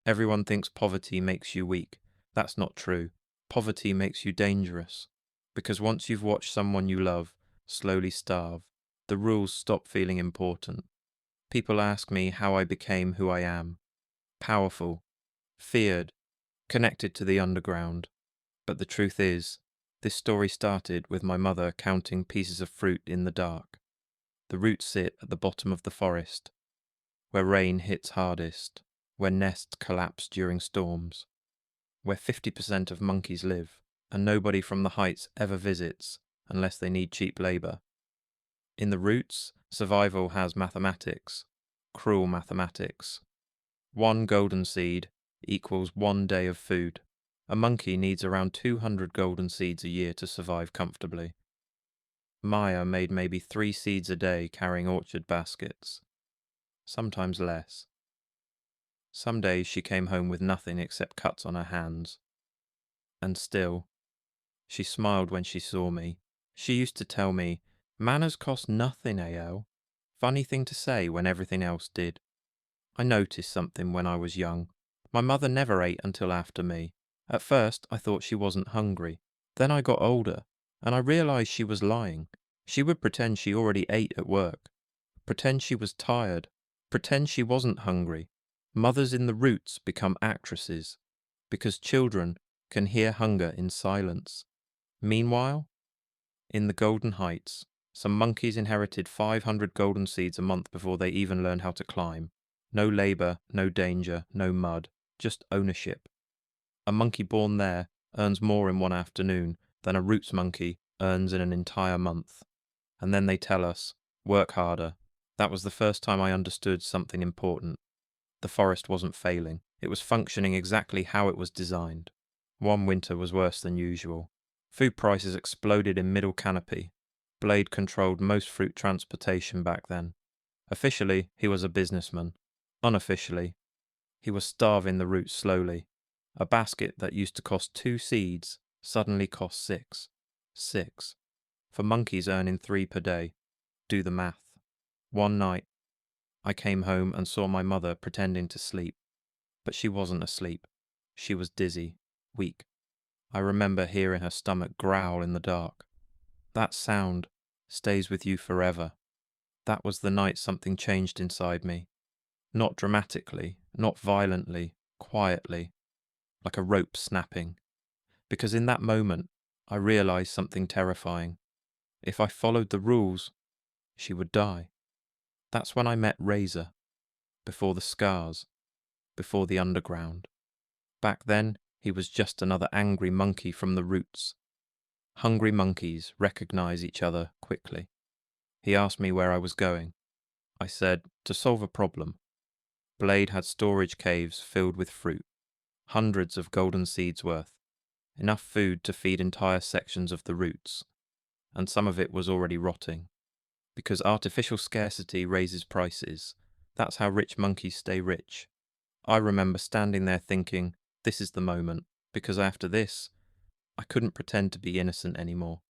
Everyone thinks poverty makes you weak. That's not true. Poverty makes you dangerous. Because once you've watched someone you love slowly starve, the rules stop feeling important. People ask me how I became who I am. Powerful, feared, connected to the underground. But the truth is, this story started with my mother counting pieces of fruit in the dark. The roots sit at the bottom of the forest, where rain hits hardest, where nests collapse during storms, where 50% of monkeys live, and nobody from the heights ever visits unless they need cheap labour. In the roots, survival has mathematics, cruel mathematics. One golden seed equals 1 day of food. A monkey needs around 200 golden seeds a year to survive comfortably. Maya made maybe 3 seeds a day carrying orchard baskets, sometimes less. Some days she came home with nothing except cuts on her hands. And still, she smiled when she saw me. She used to tell me, "Manners cost nothing, AL." Funny thing to say when everything else did. I noticed something when I was young. My mother never ate until after me. At first, I thought she wasn't hungry. Then I got older, and I realized she was lying. She would pretend she already ate at work, pretend she was tired, pretend she wasn't hungry. Mothers in the roots become actresses, because children can hear hunger in silence. Meanwhile, in the Golden Heights, some monkeys inherited 500 golden seeds a month before they even learned how to climb. No labor, no danger, no mud, just ownership. A monkey born there earns more in one afternoon than a roots monkey earns in an entire month. And then they tell us, work harder. That was the first time I understood something important. The forest wasn't failing. It was functioning exactly how it was designed. One winter was worse than usual. Food prices exploded in Middle Canopy. Blade controlled most fruit transportation back then. Officially, he was a businessman. Unofficially, he was starving the roots slowly. A basket that used to cost 2 seeds suddenly cost 6. 6. For monkeys earning 3 per day. Do the math. One night, I came home and saw my mother pretending to sleep. But she wasn't asleep. She was dizzy, weak. I remember hearing her stomach growl in the dark. That sound stays with you forever. That was the night something changed inside me. Not dramatically, not violently, quietly, like a rope snapping. Because in that moment, I realized something terrifying. If I followed the rules, she would die. That's when I met Razor, before the scars, before the underground. Back then, he was just another angry monkey from the roots. Hungry monkeys recognize each other quickly. He asked me where I was going. I said, to solve a problem. Blade had storage caves filled with fruit, hundreds of golden seeds worth, enough food to feed entire sections of the roots, and some of it was already rotting. Because artificial scarcity raises prices, that's how rich monkeys stay rich. I remember standing there thinking, this is the moment, because after this, I couldn't pretend to be innocent anymore.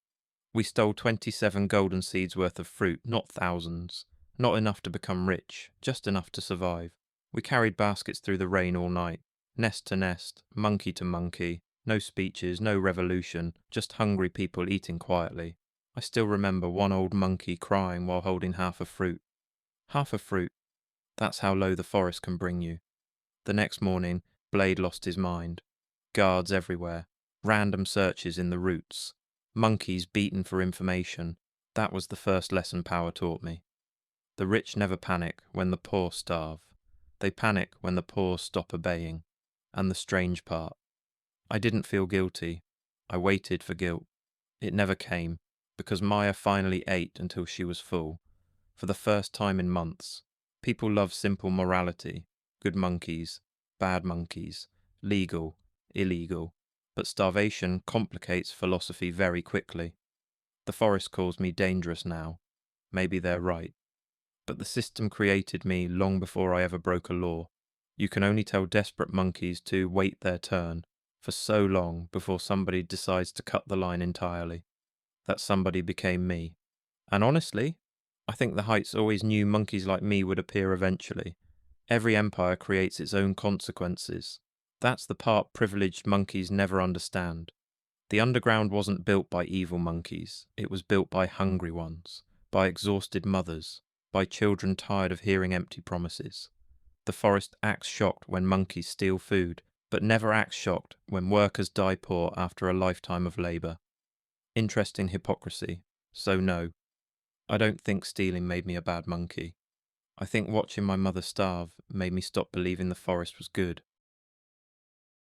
We stole 27 golden seeds worth of fruit, not thousands. Not enough to become rich, just enough to survive. We carried baskets through the rain all night, nest to nest, monkey to monkey. No speeches, no revolution, just hungry people eating quietly. I still remember one old monkey crying while holding half a fruit. Half a fruit. That's how low the forest can bring you. The next morning, Blade lost his mind. Guards everywhere. Random searches in the roots. Monkeys beaten for information. That was the first lesson power taught me. The rich never panic when the poor starve. They panic when the poor stop obeying. And the strange part, I didn't feel guilty. I waited for guilt. It never came, because Maya finally ate until she was full. For the first time in months. People love simple morality. Good monkeys, bad monkeys, legal, illegal. But starvation complicates philosophy very quickly. The forest calls me dangerous now. Maybe they're right. But the system created me long before I ever broke a law. You can only tell desperate monkeys to wait their turn for so long before somebody decides to cut the line entirely. That somebody became me. And honestly, I think the Heights always knew monkeys like me would appear eventually. Every empire creates its own consequences. That's the part privileged monkeys never understand. The underground wasn't built by evil monkeys, it was built by hungry ones, by exhausted mothers, by children tired of hearing empty promises. The forest acts shocked when monkeys steal food, but never acts shocked when workers die poor after a lifetime of labour. Interesting hypocrisy. So no, I don't think stealing made me a bad monkey. I think watching my mother starve made me stop believing the forest was good.